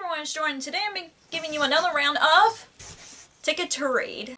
everyone, it's Jordan. Today I'm giving you another round of Ticket to Read.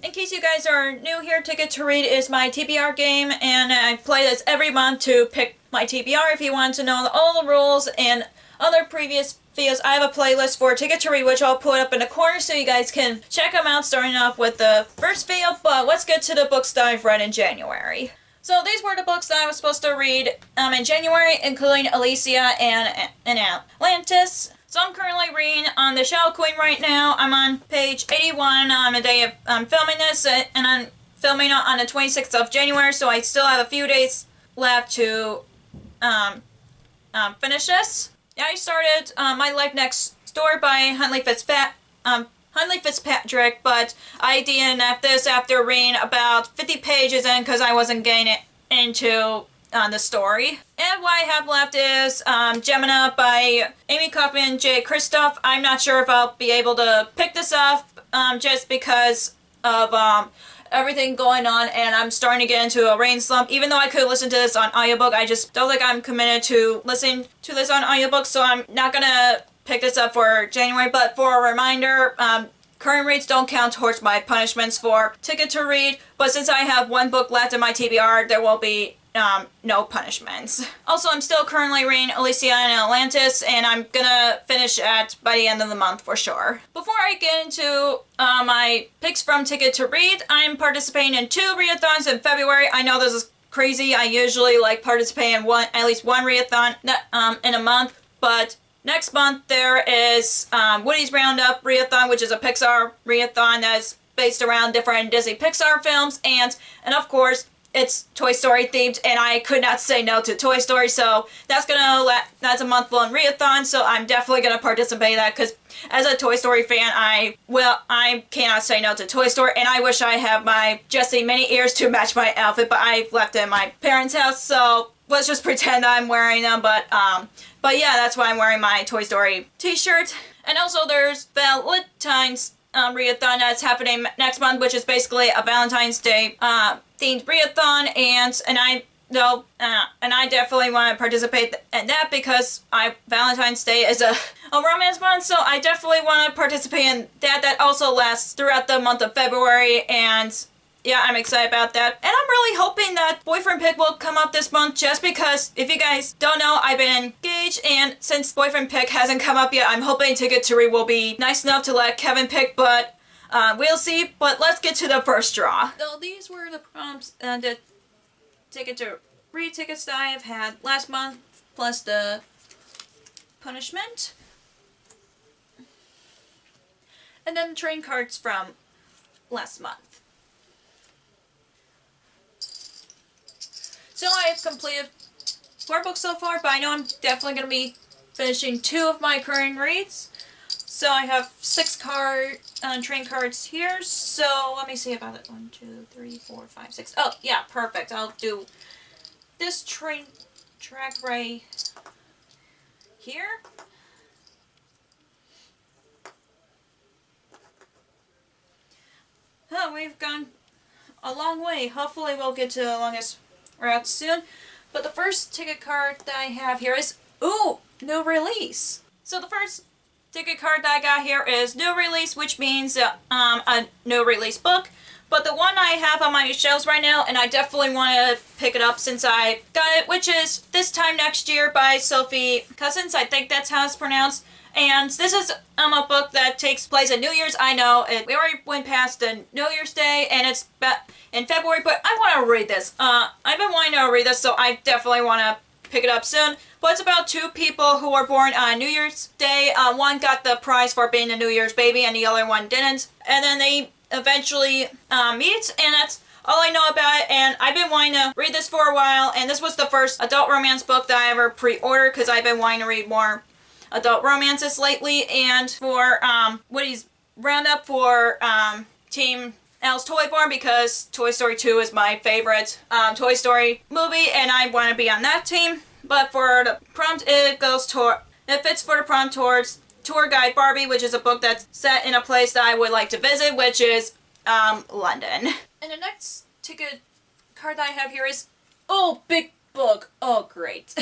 In case you guys are new here, Ticket to Read is my TBR game, and I play this every month to pick my TBR. If you want to know all the rules and other previous videos, I have a playlist for Ticket to Read, which I'll put up in the corner so you guys can check them out, starting off with the first video. But let's get to the books that I've read in January. So these were the books that I was supposed to read in January, including Alicia and Atlantis. So I'm currently reading on The Shadow Queen right now. I'm on page 81 on the day I'm filming this, and I'm filming it on the 26th of January, so I still have a few days left to finish this. I started My Life Next Door by Huntley Fitzpatrick, but I DNF'd this after reading about 50 pages in because I wasn't getting into the story. And what I have left is Gemina by Amy Kaufman and Jay Kristoff. I'm not sure if I'll be able to pick this up just because of everything going on, and I'm starting to get into a rain slump. Even though I could listen to this on audiobook, I just don't think I'm committed to listening to this on audiobook, so I'm not gonna pick this up for January. But for a reminder, current reads don't count towards my punishments for Ticket to Read, but since I have one book left in my TBR, there will be no punishments. Also, I'm still currently reading Alicia and Atlantis, and I'm gonna finish by the end of the month for sure. Before I get into my picks from Ticket to Read, I'm participating in 2 readathons in February. I know this is crazy. I usually participate in at least one readathon in a month, but next month there is Woody's Roundup readathon, which is a Pixar readathon that is based around different Disney Pixar films, and of course it's Toy Story themed, and I could not say no to Toy Story, so that's a month-long readathon, so I'm definitely gonna participate in that, because as a Toy Story fan, I cannot say no to Toy Story, and I wish I had my Jessie mini ears to match my outfit, but I've left it in my parents' house, so let's just pretend I'm wearing them. But yeah, that's why I'm wearing my Toy Story t-shirt. And also there's VaLITines readathon that's happening next month, which is basically a Valentine's Day themed readathon, and I definitely want to participate in that because Valentine's Day is a romance month, so I definitely want to participate in that. That also lasts throughout the month of February, and yeah, I'm excited about that. And I'm really hoping that Boyfriend Pick will come up this month, just because, if you guys don't know, I've been engaged, and since Boyfriend Pick hasn't come up yet, I'm hoping Ticket to Read will be nice enough to let Kevin pick, but we'll see. But let's get to the first draw. So these were the prompts and the Ticket to Read tickets that I have had last month, plus the punishment. And then train cards from last month. So I have completed 4 books so far, but I know I'm definitely going to be finishing 2 of my current reads. So I have 6 train cards here, so let me see about it. 1, 2, 3, 4, 5, 6. Oh, yeah, perfect. I'll do this train track right here. Oh, we've gone a long way. Hopefully we'll get to the longest route soon. But the first ticket card that I have here is, ooh, new release. So the first ticket card that I got here is new release, which means a new release book. But the one I have on my shelves right now, and I definitely want to pick it up since I got it, which is This Time Next Year by Sophie Cousins. I think that's how it's pronounced. And this is a book that takes place at New Year's. I know we already went past the New Year's Day, and it's in February, but I want to read this. I've been wanting to read this, so I definitely want to pick it up soon. But it's about 2 people who were born on New Year's Day. One got the prize for being a New Year's baby, and the other one didn't. And then they eventually meet, and that's all I know about it. And I've been wanting to read this for a while, and this was the first adult romance book that I ever pre-ordered, because I've been wanting to read more adult romances lately. And for Woody's Roundup for Team Al's Toy Farm, because Toy Story 2 is my favorite Toy Story movie, and I want to be on that team. But for the prompt, it fits for the prompt towards Tour Guide Barbie, which is a book that's set in a place that I would like to visit, which is London. And the next ticket card that I have here is, oh, big book. Oh, great.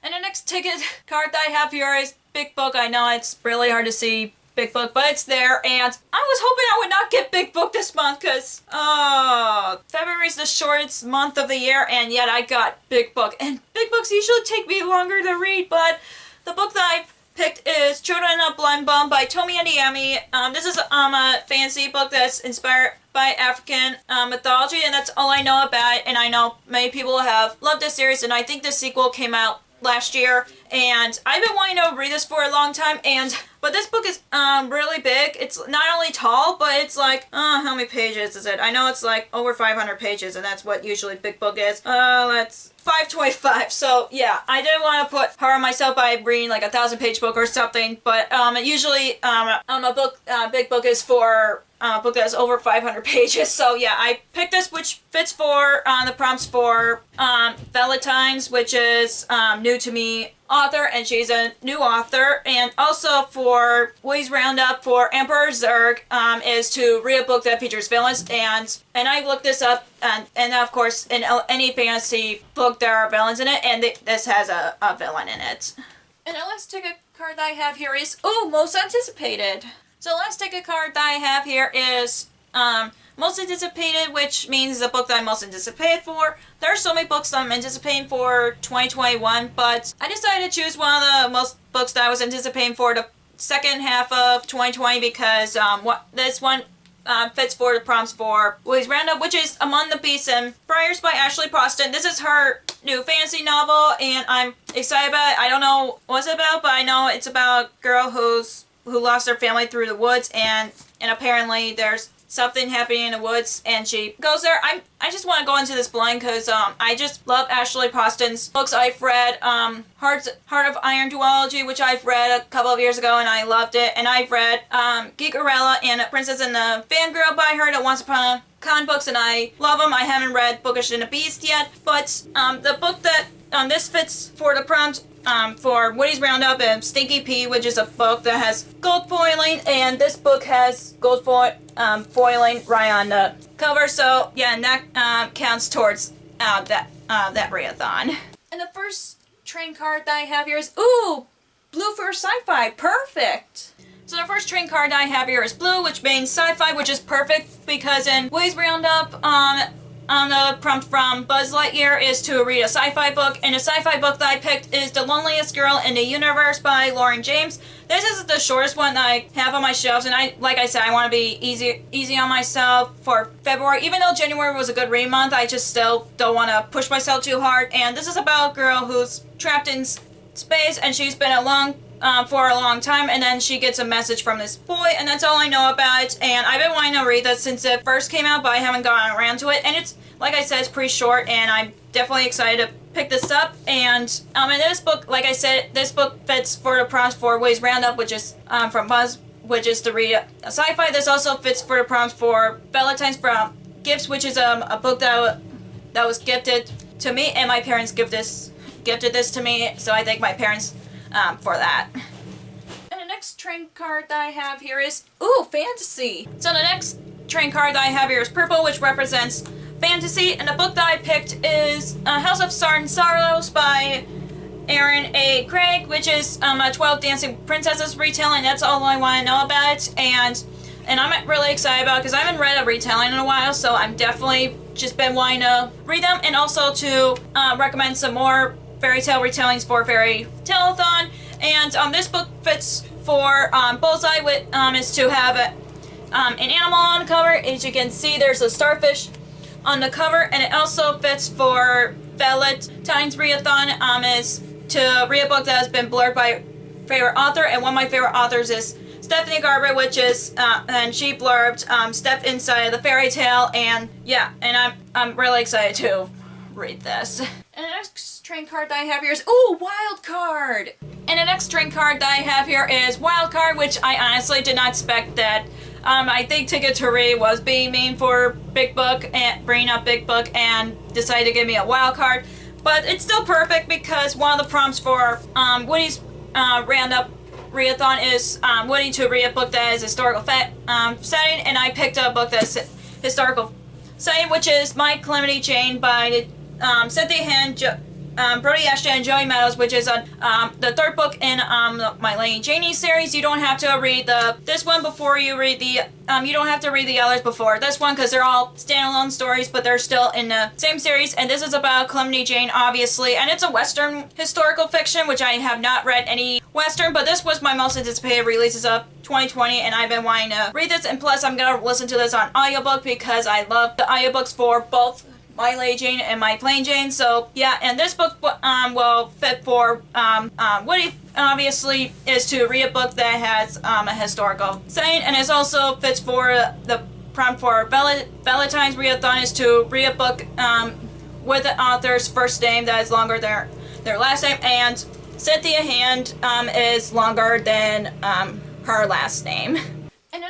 And the next ticket card that I have here is Big Book. I know it's really hard to see Big Book, but it's there, and I was hoping I would not get Big Book this month because, February's the shortest month of the year, and yet I got Big Book. And Big Books usually take me longer to read, but the book that I picked is Children of Blind Bum by Tomi Adeyemi. This is a fantasy book that's inspired by African mythology, and that's all I know about it, and I know many people have loved this series, and I think the sequel came out last year, and I've been wanting to read this for a long time, but this book is really big. It's not only tall, but it's like, how many pages is it? I know it's like over 500 pages, and that's what usually Big Book is. Let's 525. So yeah, I didn't want to put hard on myself by reading like a 1,000-page book or something, but usually Big Book is for a book that's over 500 pages. So yeah, I picked this, which fits for the prompts for VaLITines, which is new to me author, and she's a new author, and also for Woody's Roundup for Emperor Zurg is to read a book that features villains, and I looked this up, and of course in any fantasy book there are villains in it, and this has a villain in it. And the last ticket card that I have here is most anticipated. So the last ticket card that I have here is most anticipated, which means the book that I'm most anticipated for. There are so many books that I'm anticipating for 2021, but I decided to choose one of the most books that I was anticipating for the second half of 2020 because this one fits for the prompts for Woody's Roundup, which is Among the Beasts and Briars by Ashley Poston. This is her new fantasy novel, and I'm excited about it. I don't know what it's about, but I know it's about a girl who lost her family through the woods, and apparently there's something happening in the woods, and she goes there. I just want to go into this blind because I just love Ashley Poston's books. I've read Heart of Iron Duology, which I've read a couple of years ago, and I loved it. And I've read Geekerella and Princess and the Fangirl by her, the Once Upon a Con books, and I love them. I haven't read Bookish and the Beast yet, but the book that this fits for the prompt for Woody's Roundup and Stinky Pea, which is a book that has gold foiling, and this book has gold foiling right on the cover, so yeah, and that counts towards that readathon. And the first train card that I have here is, blue for sci-fi, perfect! So the first train card that I have here is blue, which means sci-fi, which is perfect because in Woody's Roundup, the prompt from Buzz Lightyear is to read a sci-fi book, and the sci-fi book that I picked is The Loneliest Girl in the Universe by Lauren James. This is the shortest one that I have on my shelves, and like I said, I want to be easy on myself for February. Even though January was a good read month, I just still don't want to push myself too hard. And this is about a girl who's trapped in space, and she's been for a long time, and then she gets a message from this boy, and that's all I know about it. And I've been wanting to read this since it first came out, but I haven't gotten around to it. And it's, like I said, it's pretty short, and I'm definitely excited to pick this up. And in this book, like I said, this book fits for the prompts for Woody's Roundup, which is from Buzz, which is to read a sci-fi. This also fits for the prompts for VaLITines from Gifts, which is a book that was gifted to me, and my parents gifted this to me, so I thank my parents for that. And the next train card that I have here is, fantasy. So the next train card that I have here is purple, which represents fantasy, and the book that I picked is House of Sard and Sorrows by Aaron A. Craig, which is a 12 Dancing Princesses retelling. That's all I want to know about it, and I'm really excited about it because I haven't read a retelling in a while, so I'm definitely just been wanting to read them, and also to recommend some more fairy tale retellings for Fairy Telethon. And this book fits for Bullseye, which is to have an animal on the cover. As you can see, there's a starfish on the cover, and it also fits for VaLITines Readathon, is to read a book that has been blurred by favorite author, and one of my favorite authors is Stephanie Garber, which is and she blurbed Step Inside of the Fairy Tale, and yeah, and I'm really excited to read this. And the next train card that I have here is Wild Card. And the next train card that I have here is Wild Card, which I honestly did not expect that. I think Ticket to Read was being mean for Big Book and bringing up Big Book and decided to give me a wild card, but it's still perfect because one of the prompts for Woody's Roundup Readathon is Woody to read a book that is historical setting, and I picked a book that's historical setting, which is My Calamity Jane by Cynthia Han Brody Ashton and Joey Meadows, which is the third book in my Lady Janie series. You don't have to read this one before you read the you don't have to read the others before this one because they're all standalone stories, but they're still in the same series. And this is about Calamity Jane, obviously, and it's a Western historical fiction, which I have not read any Western, but this was my most anticipated releases of 2020, and I've been wanting to read this. And plus, I'm gonna listen to this on audiobook because I love the audiobooks for both My Lady Jane and My Plain Jane. So yeah, and this book will fit for Woody. Obviously, is to read a book that has a historical setting, and it also fits for the prompt for VaLITines Readathon is to read a book with the author's first name that is longer than their last name, and Cynthia Hand is longer than her last name. And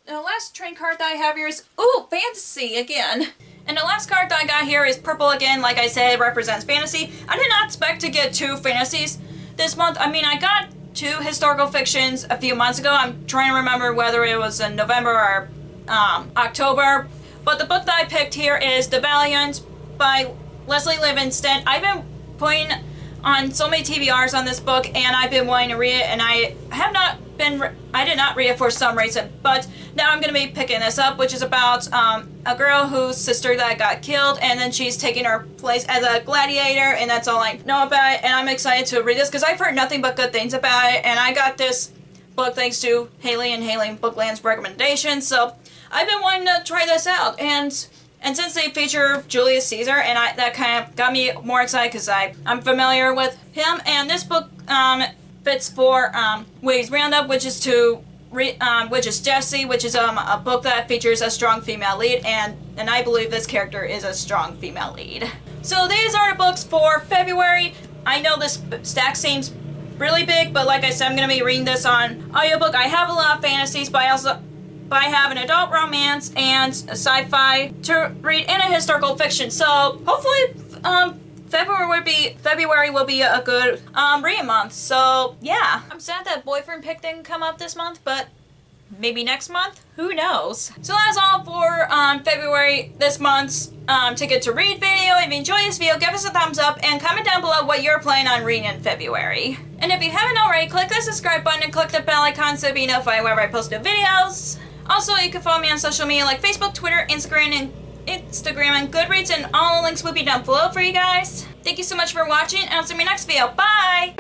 the last train card that I have here is fantasy again. And the last card that I got here is purple again. Like I said, it represents fantasy. I did not expect to get 2 fantasies this month. I mean, I got 2 historical fictions a few months ago. I'm trying to remember whether it was in November or October. But the book that I picked here is The VaLITines by Leslie Livingston. I've been putting on so many TBRs on this book, and I've been wanting to read it, and I did not read it for some reason, but now I'm going to be picking this up, which is about a girl whose sister that got killed, and then she's taking her place as a gladiator, and that's all I know about it. And I'm excited to read this because I've heard nothing but good things about it, and I got this book thanks to Haley and Haley Bookland's recommendation, so I've been wanting to try this out. And since they feature Julius Caesar, and that kind of got me more excited because I'm familiar with him. And this book fits for Woody's Roundup, which is Jessie, which is a book that features a strong female lead, and I believe this character is a strong female lead. So these are the books for February. I know this stack really big, but like I said, I'm going to be reading this on audiobook. I have a lot of fantasies, but I have an adult romance and a sci-fi to read and a historical fiction. So hopefully February will be a good reading month. So yeah, I'm sad that boyfriend pick didn't come up this month, but maybe next month, who knows. So that's all for February this month's Ticket to Read video. If you enjoyed this video, give us a thumbs up and comment down below what you're planning on reading in February. And if you haven't already, click the subscribe button and click the bell icon so you'll be notified whenever I post new videos. Also, you can follow me on social media like Facebook, Twitter, Instagram, and Goodreads, and all the links will be down below for you guys. Thank you so much for watching, and I'll see you in my next video. Bye!